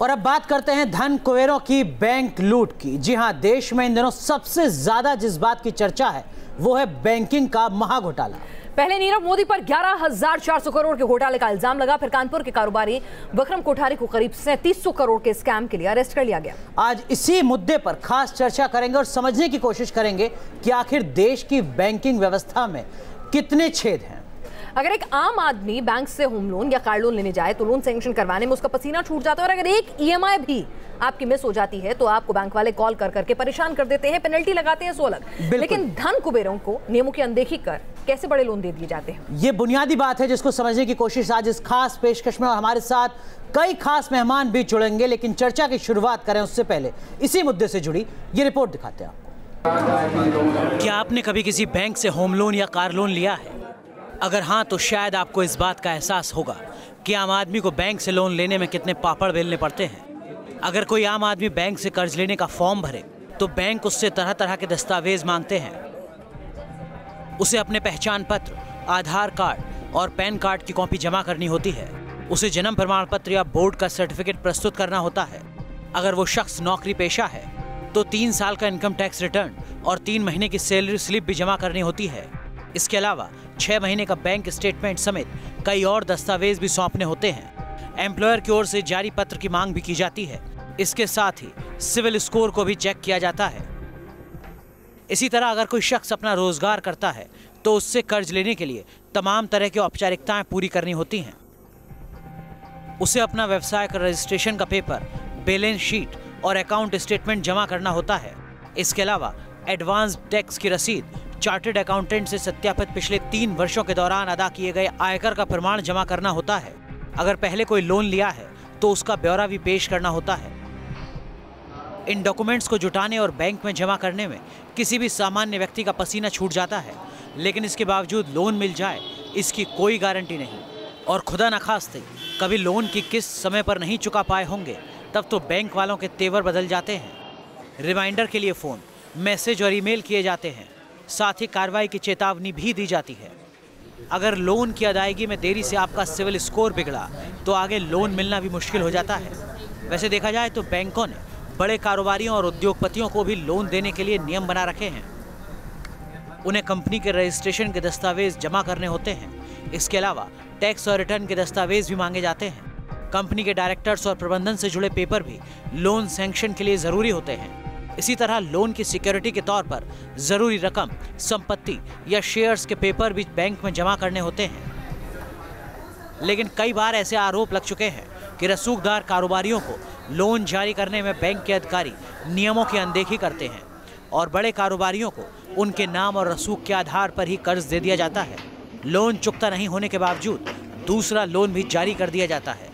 और अब बात करते हैं धन कुबेरों की बैंक लूट की। जी हां, देश में इन दिनों सबसे ज्यादा जिस बात की चर्चा है वो है बैंकिंग का महाघोटाला। पहले नीरव मोदी पर 11,400 करोड़ के घोटाले का इल्जाम लगा, फिर कानपुर के कारोबारी विक्रम कोठारी को करीब 3700 करोड़ के स्कैम के लिए अरेस्ट कर लिया गया। आज इसी मुद्दे पर खास चर्चा करेंगे और समझने की कोशिश करेंगे कि आखिर देश की बैंकिंग व्यवस्था में कितने छेद हैं। अगर एक आम आदमी बैंक से होम लोन या कार लोन लेने जाए तो लोन सैंक्शन करवाने में उसका पसीना छूट जाता है, और अगर एक ईएमआई भी आपकी मिस हो जाती है तो आपको बैंक वाले कॉल कर करके परेशान कर देते हैं, पेनल्टी लगाते हैं 16। लेकिन धन कुबेरों को नियमों की अनदेखी कर कैसे बड़े लोन दे दिए जाते हैं, ये बुनियादी बात है जिसको समझने की कोशिश आज इस खास पेशकश में, और हमारे साथ कई खास मेहमान भी जुड़ेंगे। लेकिन चर्चा की शुरुआत करें उससे पहले इसी मुद्दे से जुड़ी ये रिपोर्ट दिखाते हैं आपको। क्या आपने कभी किसी बैंक से होम लोन या कार लोन लिया है? अगर हाँ तो शायद आपको इस बात का एहसास होगा कि आम आदमी को बैंक से लोन लेने में कितने पापड़ बेलने पड़ते हैं। अगर कोई आम आदमी बैंक से कर्ज लेने का फॉर्म भरे तो बैंक उससे तरह तरह के दस्तावेज मांगते हैं। उसे अपने पहचान पत्र, आधार कार्ड और पैन कार्ड की कॉपी जमा करनी होती है। उसे जन्म प्रमाण पत्र या बोर्ड का सर्टिफिकेट प्रस्तुत करना होता है। अगर वो शख्स नौकरी पेशा है तो 3 साल का इनकम टैक्स रिटर्न और 3 महीने की सैलरी स्लिप भी जमा करनी होती है। इसके अलावा 6 महीने का बैंक स्टेटमेंट समेत कई और दस्तावेज भी सौंपने होते हैं। एम्प्लॉयर की ओर से जारी पत्र की मांग भी की जाती है। इसके साथ ही सिविल स्कोर को भी चेक किया जाता है। इसी तरह अगर कोई शख्स अपना रोजगार करता है तो उससे कर्ज लेने के लिए तमाम तरह की औपचारिकताएं पूरी करनी होती हैं। उसे अपना व्यवसाय का रजिस्ट्रेशन का पेपर, बैलेंस शीट और अकाउंट स्टेटमेंट जमा करना होता है। इसके अलावा एडवांस टैक्स की रसीद, चार्टर्ड अकाउंटेंट से सत्यापित पिछले 3 वर्षों के दौरान अदा किए गए आयकर का प्रमाण जमा करना होता है। अगर पहले कोई लोन लिया है तो उसका ब्यौरा भी पेश करना होता है। इन डॉक्यूमेंट्स को जुटाने और बैंक में जमा करने में किसी भी सामान्य व्यक्ति का पसीना छूट जाता है, लेकिन इसके बावजूद लोन मिल जाए इसकी कोई गारंटी नहीं। और खुदा न खास्ते कभी लोन की किस्त समय पर नहीं चुका पाए होंगे तब तो बैंक वालों के तेवर बदल जाते हैं। रिमाइंडर के लिए फ़ोन, मैसेज और ईमेल किए जाते हैं। साथ ही कार्रवाई की चेतावनी भी दी जाती है। अगर लोन की अदायगी में देरी से आपका सिविल स्कोर बिगड़ा तो आगे लोन मिलना भी मुश्किल हो जाता है। वैसे देखा जाए तो बैंकों ने बड़े कारोबारियों और उद्योगपतियों को भी लोन देने के लिए नियम बना रखे हैं। उन्हें कंपनी के रजिस्ट्रेशन के दस्तावेज जमा करने होते हैं। इसके अलावा टैक्स और रिटर्न के दस्तावेज भी मांगे जाते हैं। कंपनी के डायरेक्टर्स और प्रबंधन से जुड़े पेपर भी लोन सैंक्शन के लिए ज़रूरी होते हैं। इसी तरह लोन की सिक्योरिटी के तौर पर जरूरी रकम, संपत्ति या शेयर्स के पेपर भी बैंक में जमा करने होते हैं। लेकिन कई बार ऐसे आरोप लग चुके हैं कि रसूखदार कारोबारियों को लोन जारी करने में बैंक के अधिकारी नियमों की अनदेखी करते हैं और बड़े कारोबारियों को उनके नाम और रसूख के आधार पर ही कर्ज दे दिया जाता है। लोन चुकता नहीं होने के बावजूद दूसरा लोन भी जारी कर दिया जाता है।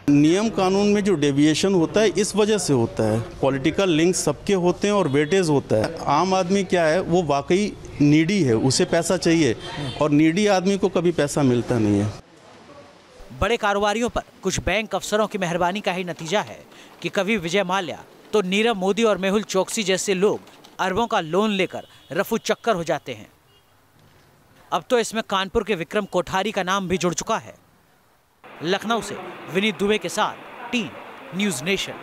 नियम कानून में जो डेविएशन होता है इस वजह से होता है। पॉलिटिकल लिंक सबके होते हैं और वेटेज होता है। आम आदमी क्या है, वो वाकई नीडी है, उसे पैसा चाहिए, और नीडी आदमी को कभी पैसा मिलता नहीं है। बड़े कारोबारियों पर कुछ बैंक अफसरों की मेहरबानी का ही नतीजा है कि कभी विजय माल्या तो नीरव मोदी और मेहुल चोकसी जैसे लोग अरबों का लोन लेकर रफू चक्कर हो जाते हैं। अब तो इसमें कानपुर के विक्रम कोठारी का नाम भी जुड़ चुका है। लखनऊ से विनीत दुबे के साथ टीम न्यूज़ नेशन।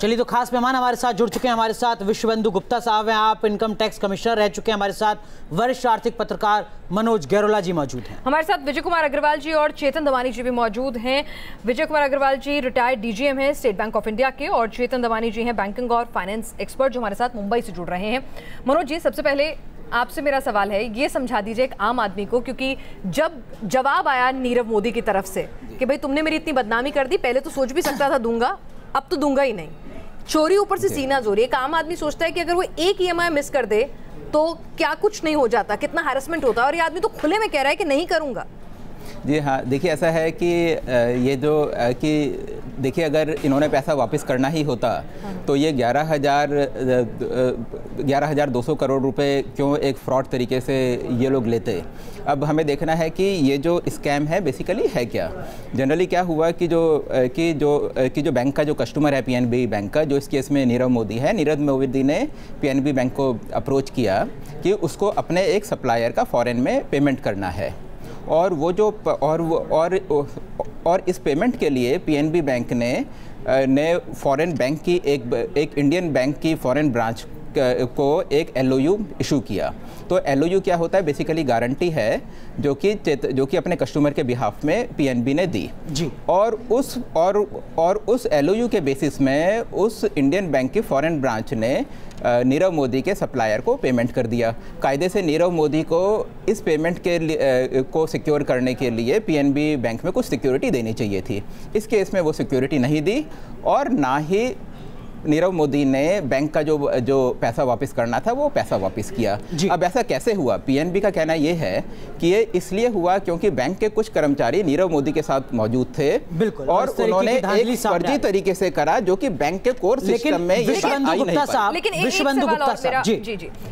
चलिए, तो खास मेहमान हमारे साथ जुड़ चुके हैं। हमारे साथ विश्वबंधु गुप्ता साहब हैं, आप इनकम टैक्स कमिश्नर रह चुके हैं। हमारे साथ वरिष्ठ आर्थिक पत्रकार मनोज गैरोला जी मौजूद हैं। हमारे साथ विजय कुमार अग्रवाल जी और चेतन दवानी जी भी मौजूद हैं। विजय कुमार अग्रवाल जी रिटायर्ड डीजीएम हैं स्टेट बैंक ऑफ इंडिया के, और चेतन दवानी जी हैं बैंकिंग और फाइनेंस एक्सपर्ट जो हमारे साथ मुंबई से जुड़ रहे हैं। मनोज जी, सबसे पहले आपसे मेरा सवाल है, ये समझा दीजिए एक आम आदमी को, क्योंकि जब जवाब आया नीरव मोदी की तरफ से कि भाई तुमने मेरी इतनी बदनामी कर दी, पहले तो सोच भी सकता था दूंगा, अब तो दूंगा ही नहीं, चोरी ऊपर से सीना चोरी। एक आम आदमी सोचता है कि अगर वो एक ईएमआई मिस कर दे तो क्या कुछ नहीं हो जाता, कितना हैरेसमेंट होता है, और ये आदमी तो खुले में कह रहा है कि नहीं करूंगा। जी हाँ, देखिए ऐसा है कि ये जो कि देखिए अगर इन्होंने पैसा वापस करना ही होता तो ये 11,200 करोड़ रुपए क्यों एक फ्रॉड तरीके से ये लोग लेते। अब हमें देखना है कि ये जो स्कैम है बेसिकली है क्या। जनरली क्या हुआ कि जो बैंक का जो कस्टमर है पीएनबी बैंक का, जो इस केस में नीरव मोदी है, नीरव मोदी ने पीएनबी बैंक को अप्रोच किया कि उसको अपने एक सप्लायर का फॉरेन में पेमेंट करना है, और वो जो और इस पेमेंट के लिए पीएनबी बैंक ने फॉरेन बैंक की एक इंडियन बैंक की फॉरेन ब्रांच को एक एलओयू इशू किया। तो एलओयू क्या होता है? बेसिकली गारंटी है जो कि अपने कस्टमर के बिहाफ में पीएनबी ने दी जी। और उस एलओयू के बेसिस में उस इंडियन बैंक की फॉरेन ब्रांच ने नीरव मोदी के सप्लायर को पेमेंट कर दिया। कायदे से नीरव मोदी को इस पेमेंट को सिक्योर करने के लिए पीएनबी बैंक में कुछ सिक्योरिटी देनी चाहिए थी। इस केस में वो सिक्योरिटी नहीं दी और ना ही नीरव मोदी ने बैंक का जो पैसा वापस करना था वो पैसा वापस किया। अब ऐसा कैसे हुआ? पीएनबी का कहना ये है कि ये इसलिए हुआ क्योंकि बैंक के कुछ कर्मचारी नीरव मोदी के साथ मौजूद थे और उन्होंने एक फर्जी तरीके से करा जो कि बैंक के कोर सिस्टम में ये बात आई नहीं पाई। लेकिन एक सवाल और मेरा जी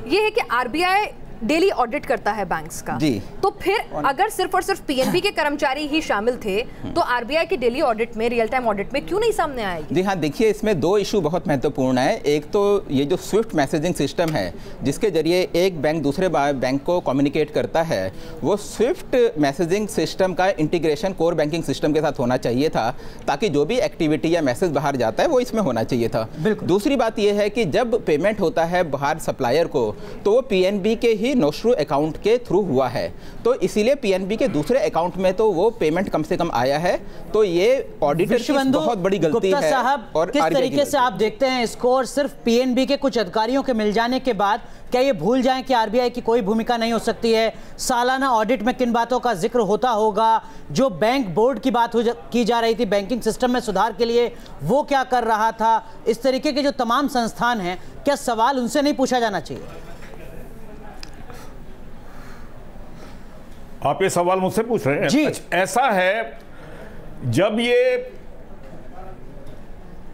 ये है कि आरबीआई डेली ऑडिट करता है बैंक्स का जी। तो फिर अगर सिर्फ और सिर्फ पीएनबी के कर्मचारी ही शामिल थे तो आरबीआई के डेली ऑडिट में, रियल टाइम ऑडिट में क्यों नहीं सामने आएगी? जी हाँ, देखिए इसमें दो इशू बहुत महत्वपूर्ण है। एक तो ये जो स्विफ्ट मैसेजिंग सिस्टम है जिसके जरिए एक बैंक दूसरे बैंक को कम्युनिकेट करता है, वो स्विफ्ट मैसेजिंग सिस्टम का इंटीग्रेशन कोर बैंकिंग सिस्टम के साथ होना चाहिए था ताकि जो भी एक्टिविटी या मैसेज बाहर जाता है वो इसमें होना चाहिए था। दूसरी बात यह है कि जब पेमेंट होता है बाहर सप्लायर को तो वो पीएनबी के ही नोस्ट्रू अकाउंट के थ्रू हुआ है, तो इसीलिए पीएनबी के दूसरे अकाउंट में तो वो पेमेंट कम से कम आया है। तो ये ऑडिटर की बहुत बड़ी गलती है। और किस तरीके से आप देखते हैं इसको? और सिर्फ पीएनबी के कुछ अधिकारियों के मिल जाने के बाद क्या ये भूल जाएं कि आरबीआई की कोई भूमिका नहीं हो सकती है? सालाना ऑडिट में किन बातों का जिक्र होता होगा? जो बैंक बोर्ड की बात की जा रही थी बैंकिंग सिस्टम में सुधार के लिए, वो क्या कर रहा था? इस तरीके के जो तमाम संस्थान हैं, क्या सवाल उनसे नहीं पूछा जाना चाहिए? आप ये सवाल मुझसे पूछ रहे हैं जी। ऐसा है, जब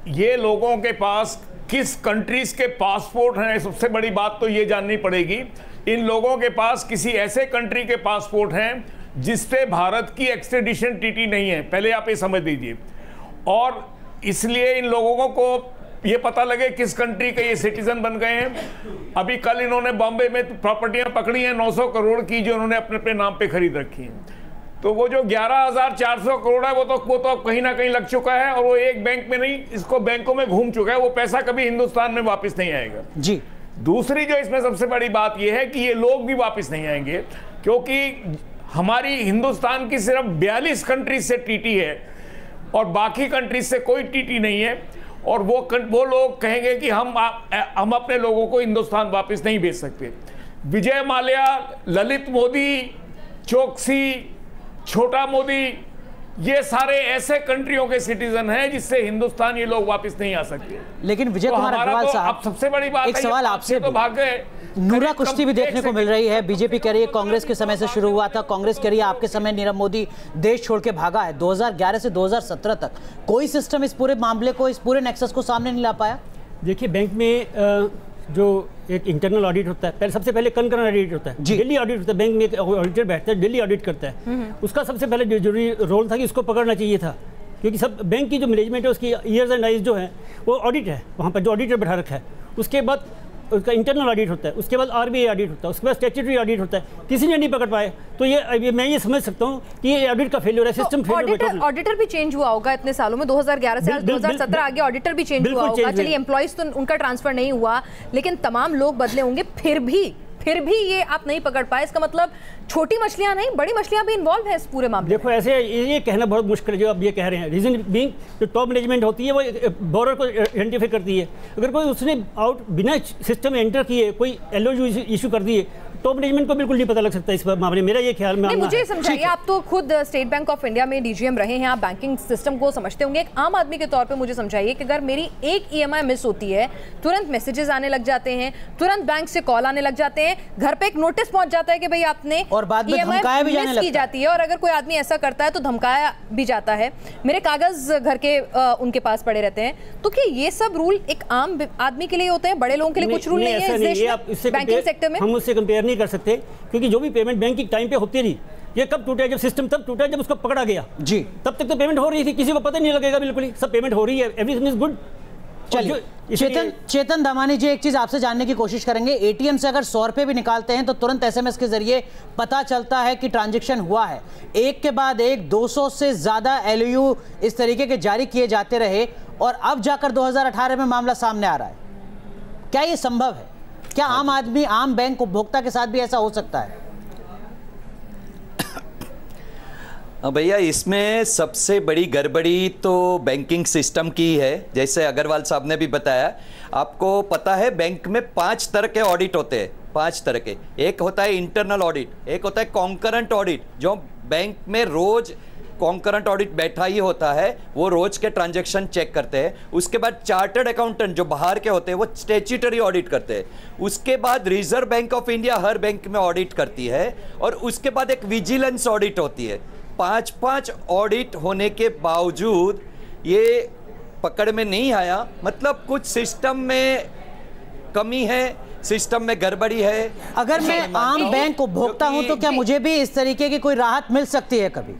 ये लोगों के पास किस कंट्रीज के पासपोर्ट हैं, सबसे बड़ी बात तो ये जाननी पड़ेगी। इन लोगों के पास किसी ऐसे कंट्री के पासपोर्ट हैं जिससे भारत की एक्सट्रेडिशन ट्रीटी नहीं है, पहले आप ये समझ लीजिए। और इसलिए इन लोगों को ये पता लगे किस कंट्री के ये सिटीजन बन गए हैं। अभी कल इन्होंने बॉम्बे में प्रॉपर्टियां पकड़ी हैं 900 करोड़ की, जो उन्होंने अपने अपने नाम पे खरीद रखी हैं। तो वो जो 11,400 करोड़ है वो तो कहीं ना कहीं लग चुका है और वो एक बैंक में नहीं, इसको बैंकों में घूम चुका है। वो पैसा कभी हिंदुस्तान में वापस नहीं आएगा जी। दूसरी जो इसमें सबसे बड़ी बात ये है कि ये लोग भी वापस नहीं आएंगे, क्योंकि हमारी हिंदुस्तान की सिर्फ 42 कंट्रीज से ट्रीटी है और बाकी कंट्रीज से कोई ट्रीटी नहीं है। और वो लोग कहेंगे कि हम अपने लोगों को हिंदुस्तान वापस नहीं भेज सकते। विजय माल्या, ललित मोदी, चोकसी, छोटा मोदी, ये सारे ऐसे कंट्रियों के सिटीजन हैं जिससे हिंदुस्तान ये लोग वापस नहीं आ सकते। लेकिन विजय कुमार अग्रवाल साहब, सबसे बड़ी बात एक सवाल आपसे तो भाग गए। नूरा कुश्ती भी देखने को मिल रही है। बीजेपी कह रही है कांग्रेस के समय से शुरू हुआ था, कांग्रेस कह रही है आपके समय नीरव मोदी देश छोड़ के भागा है। 2011 से 2017 तक कोई सिस्टम इस पूरे मामले को, इस पूरे नेक्सस को सामने नहीं ला पाया। देखिए, बैंक में जो एक इंटरनल ऑडिट होता है, सबसे पहले कंकरेंट ऑडिट होता है, डेली ऑडिट होता है। बैंक में एक ऑडिटर बैठता है, डेली ऑडिट करता है। उसका सबसे पहले जरूरी रोल था कि उसको पकड़ना चाहिए था, क्योंकि सब बैंक की जो मैनेजमेंट है उसकी ईयर्स एंड आइज जो है वो ऑडिट है, वहाँ पर जो ऑडिटर बैठा रखा है। उसके बाद उसका इंटरनल ऑडिट होता है, उसके बाद आरबीआई ऑडिट होता है, उसके बाद स्टैट्यूटरी ऑडिट होता है। किसी ने नहीं पकड़ पाए, तो ये मैं ये समझ सकता हूँ कि ये ऑडिट का फेलियर है, सिस्टम फेलियर। ऑडिटर भी चेंज हुआ होगा इतने सालों में, 2011 से 2017 आगे ऑडिटर भी चेंज हुआ होगा। चलिए, एम्प्लॉइज तो उनका ट्रांसफर नहीं हुआ, लेकिन तमाम लोग बदले होंगे, फिर भी ये आप नहीं पकड़ पाए। इसका मतलब छोटी मछलियां नहीं, बड़ी मछलियां भी इन्वॉल्व है इस पूरे मामले। देखो, ऐसे ये कहना बहुत मुश्किल है जो आप ये कह रहे हैं। रीजन बीइंग जो टॉप मैनेजमेंट होती है वो बोरर को आइडेंटिफाई करती है। अगर कोई उसने बिना सिस्टम में एंटर किए कोई एलओयू इशू कर दिए, टॉप मैनेजमेंट को बिल्कुल नहीं पता लग सकता इस मामले में। मेरा ये ख्याल में मुझे समझाइए, आप तो खुद स्टेट बैंक ऑफ इंडिया में डीजीएम रहे हैं, आप बैंकिंग सिस्टम को समझते होंगे। एक आम आदमी के तौर पे मुझे समझाइए कि अगर मेरी एक ईएमआई मिस होती है, तुरंत मैसेजेस आने लग जाते हैं, तुरंत बैंक से कॉल आने लग जाते हैं, घर पे एक नोटिस पहुंच जाता है कि भाई आपने और बाद में धमकाया भी जाने लगता है। की जाती है, और अगर कोई आदमी ऐसा करता है तो धमकाया भी जाता है। मेरे कागज घर के उनके पास पड़े रहते हैं। तो क्या ये सब रूल एक आम आदमी के लिए होते हैं, बड़े लोगों के लिए कुछ रूल नहीं है इस देश में बैंकिंग सेक्टर में? हम उससे कंपेयर नहीं कर सकते, क्योंकि जो भी पेमेंट बैंक की टाइम पे होती रही, ये कब टूटा? जब सिस्टम तब टूटा जब उसको पकड़ा गया जी। तब तक तो पेमेंट हो रही थी, किसी को पता नहीं लगेगा, बिल्कुल ही सब पेमेंट हो रही है, एवरीथिंग इज गुड। चेतन दमानी जी, एक चीज आपसे जानने की कोशिश करेंगे। एटीएम से अगर 100 रुपए भी निकालते हैं तो तुरंत एसएमएस के जरिए पता चलता है कि ट्रांजैक्शन हुआ है। एक के बाद एक 200 से ज्यादा एलओयू इस तरीके के जारी किए जाते रहे और अब जाकर 2018 में मामला सामने आ रहा है। क्या ये संभव है? क्या आम आदमी, आम बैंक उपभोक्ता के साथ भी ऐसा हो सकता है? भैया, इसमें सबसे बड़ी गड़बड़ी तो बैंकिंग सिस्टम की है। जैसे अग्रवाल साहब ने भी बताया, आपको पता है बैंक में 5 तरह के ऑडिट होते हैं, 5 तरह के। एक होता है इंटरनल ऑडिट, एक होता है कॉन्करेंट ऑडिट, जो बैंक में रोज कॉन्करेंट ऑडिट बैठा ही होता है, वो रोज के ट्रांजैक्शन चेक करते हैं। उसके बाद चार्टर्ड अकाउंटेंट जो बाहर के होते हैं वो स्टैट्यूटरी ऑडिट करते हैं। उसके बाद reserve bank of India her bank में ऑडिट करती है और उसके बाद एक विजिलेंस ऑडिट होती है। 5 ऑडिट होने के बावजूद ये पकड़ में नहीं आया। मतलब कुछ सिस्टम में कमी है, सिस्टम में गड़बड़ी है। अगर मैं आम बैंक उपभोक्ता हूं तो क्या मुझे भी इस तरीके की कोई राहत मिल सकती है कभी?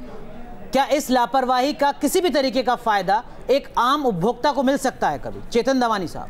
क्या इस लापरवाही का किसी भी तरीके का फायदा एक आम उपभोक्ता को मिल सकता है कभी? चेतन दमानी साहब।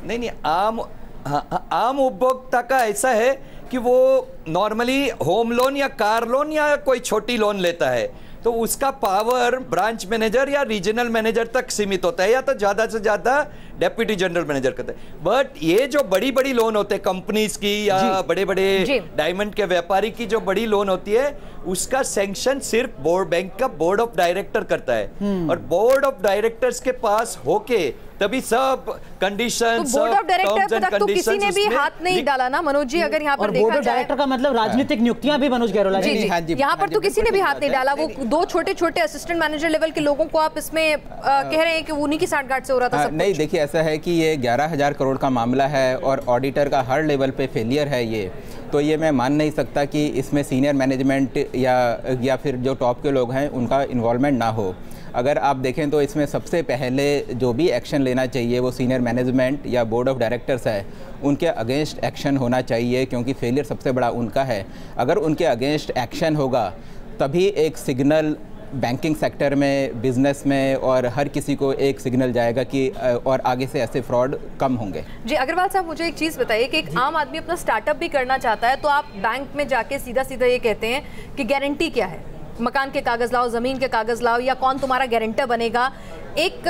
नहीं, आम उपभोक्ता का ऐसा है कि वो नॉर्मली होम लोन या कार लोन या कोई छोटी लोन लेता है तो उसका पावर ब्रांच मैनेजर या रीजनल मैनेजर तक सीमित होता है, या तो ज़्यादा से ज़्यादा डेप्यूटी जनरल मैनेजर करते हैं। बट ये जो बड़ी बड़ी लोन होते हैं कंपनीज की या बड़े बड़े डायमंड के व्यापारी की जो बड़ी लोन होती है, उसका सैंक्शन सिर्फ बैंक का बोर्ड ऑफ डायरेक्टर करता है। और बोर्ड ऑफ डायरेक्टर्स के पास होके तभी सब कंडीशन, बोर्ड ऑफ डायरेक्टर तक तो किसी ने भी हाथ नहीं डाला ना मनोज जी। अगर यहाँ पर देखा बोर्ड ऑफ डायरेक्टर का मतलब राजनीतिक नियुक्तियां भी मनोज गैरोला जी, यहाँ पर तो किसी ने भी हाथ नहीं डाला। वो 2 छोटे असिस्टेंट मैनेजर लेवल के लोगों को आप इसमें कह रहे हैं कि उन्हीं की साठगांठ से हो रहा था सब। नहीं, देखिए ऐसा है कि ये 11,000 करोड़ का मामला है और ऑडिटर का हर लेवल पे फेलियर है ये। तो ये मैं मान नहीं सकता कि इसमें सीनियर मैनेजमेंट या फिर जो टॉप के लोग हैं उनका इन्वॉल्वमेंट ना हो। अगर आप देखें तो इसमें सबसे पहले जो भी एक्शन लेना चाहिए वो सीनियर मैनेजमेंट या बोर्ड ऑफ डायरेक्टर्स है, उनके अगेंस्ट एक्शन होना चाहिए, क्योंकि फेलियर सबसे बड़ा उनका है। अगर उनके अगेंस्ट एक्शन होगा तभी एक सिग्नल बैंकिंग सेक्टर में, बिजनेस में और हर किसी को एक सिग्नल जाएगा कि और आगे से ऐसे फ्रॉड कम होंगे। जी अग्रवाल साहब, मुझे एक चीज़ बताइए कि एक आम आदमी अपना स्टार्टअप भी करना चाहता है तो आप बैंक में जाके सीधा सीधा ये कहते हैं कि गारंटी क्या है, मकान के कागज लाओ, जमीन के कागज लाओ, या कौन तुम्हारा गारंटर बनेगा 1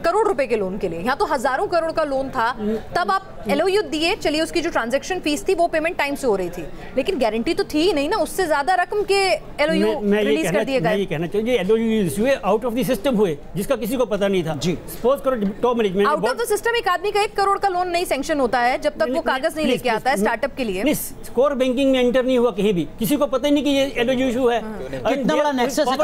करोड़ रुपए के लोन के लिए। यहाँ तो हजारों करोड़ का लोन था, तब आप एलओयू दिए, चलिए उसकी जो ट्रांजैक्शन फीस थी वो पेमेंट टाइम से हो रही थी, लेकिन गारंटी तो थी ही नहीं ना, उससे ज्यादा रकम के एलओयू रिलीज कर दिए गए। मैं ये कहना चाहिए एलओयू इशू हुए, आउट ऑफ द सिस्टम हुए, जिसका किसी को पता नहीं था। जी सपोज करो top management out of the system एक आदमी का 1 करोड़ का लोन नहीं सैंक्शन होता है जब तक वो कागज नहीं लेके आता है स्टार्टअप के लिए। कोर बैंकिंग में एंटर नहीं हुआ कहीं भी, किसी को पता ही नहीं कि ये एलओयू इशू है। कितना बड़ा नेक्सस है,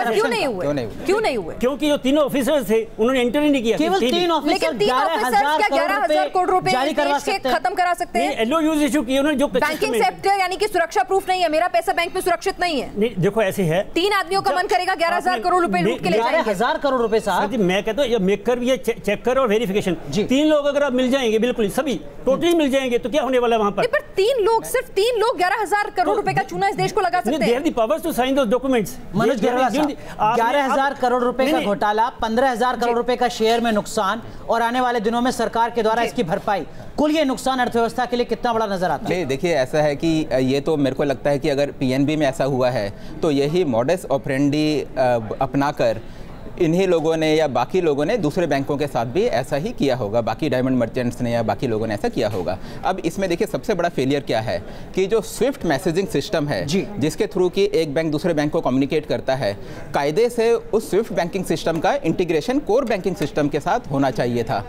क्यों नहीं हुए? क्योंकि जो 3 ऑफिसर्स थे उन्होंने एंटर ही नहीं किया। केवल 3 ऑफिसर 11,000 करोड़ रुपए जारी करवा सकते हैं, खत्म करा सकते हैं। एलओयू इशू किए उन्होंने जो बैंकिंग सेक्टर यानी कि सुरक्षा प्रूफ नहीं है, मेरा पैसा बैंक में सुरक्षित नहीं है। नहीं, देखो ऐसे है, 3 आदमियों का मन करेगा 11,000 करोड़ रुपए लूट के ले जाएंगे। 11,000 करोड़ रुपए साहब, मैं कहता हूँ मेकर भी चेकर और वेरिफिकेशन 3 लोग अगर आप मिल जाएंगे, बिल्कुल सभी टोटली मिल जाएंगे तो क्या होने वाला है वहां पर? 3 लोग, सिर्फ 3 लोग 11,000 करोड़ रुपए का चूना इस देश को लगा सकते हैं। Powers to sign those documents. Manoj Gairola साहब, 11,000 करोड़ रुपए का घोटाला, 15,000 करोड़ रुपए का शेयर में नुकसान और आने वाले दिनों में सरकार के द्वारा इसकी भरपाई, कुल ये नुकसान अर्थव्यवस्था के लिए कितना बड़ा नजर आता है? देखिए ऐसा है कि ये तो मेरे को लगता है कि अगर पीएनबी में ऐसा हुआ है तो यही मॉडस ऑपरेंडी अपनाकर इन्हीं लोगों ने या बाकी लोगों ने दूसरे बैंकों के साथ भी ऐसा ही किया होगा, बाकी डायमंड मर्चेंट्स ने या बाकी लोगों ने ऐसा किया होगा। अब इसमें देखिए सबसे बड़ा फेलियर क्या है कि जो स्विफ्ट मैसेजिंग सिस्टम है जिसके थ्रू कि एक बैंक दूसरे बैंक को कम्युनिकेट करता है, कायदे से उस स्विफ्ट बैंकिंग सिस्टम का इंटीग्रेशन कोर बैंकिंग सिस्टम के साथ होना चाहिए था,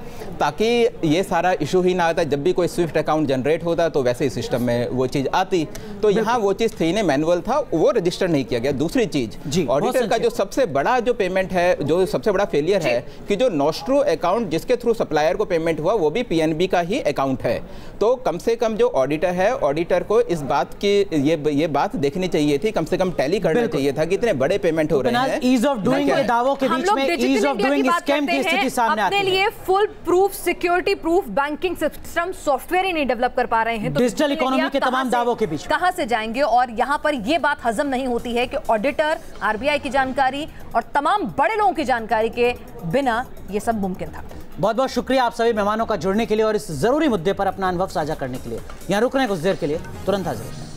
ताकि ये सारा इशू ही ना आता। जब भी कोई स्विफ्ट अकाउंट जनरेट होता तो वैसे ही सिस्टम में वो चीज़ आती, तो यहाँ वो चीज़ थी नहीं, मैनुअल था, वो रजिस्टर नहीं किया गया। दूसरी चीज़, ऑडिटर का जो सबसे बड़ा जो पेमेंट है, जो सबसे बड़ा फेलियर है कि जो नोस्ट्रो अकाउंट जिसके थ्रू सप्लायर को पेमेंट हुआ वो भी पीएनबी का ही अकाउंट है। तो कम से कम जो ऑडिटर है, ऑडिटर को इस बात की ये बात देखनी चाहिए थी, कम से कम टैली करना चाहिए था कि इतने बड़े पेमेंट हो रहे हैं। ईज ऑफ डूइंग के दावों के बीच में ईज ऑफ डूइंग स्कैम की स्थिति सामने आती है। अपने लिए foolproof security proof banking system software ही नहीं डेवलप कर पा रहे हैं, तो डिजिटल इकोनॉमी के तमाम दावों के बीच कहां से जाएंगे? और यहां पर यह बात हजम नहीं होती है कि ऑडिटर, आरबीआई की जानकारी और तमाम बड़े लोगों की जानकारी के बिना ये सब मुमकिन था। बहुत बहुत शुक्रिया आप सभी मेहमानों का जुड़ने के लिए और इस जरूरी मुद्दे पर अपना अनुभव साझा करने के लिए। यहाँ रुक रहे हैं कुछ देर के लिए, तुरंत हाजिर होते हैं।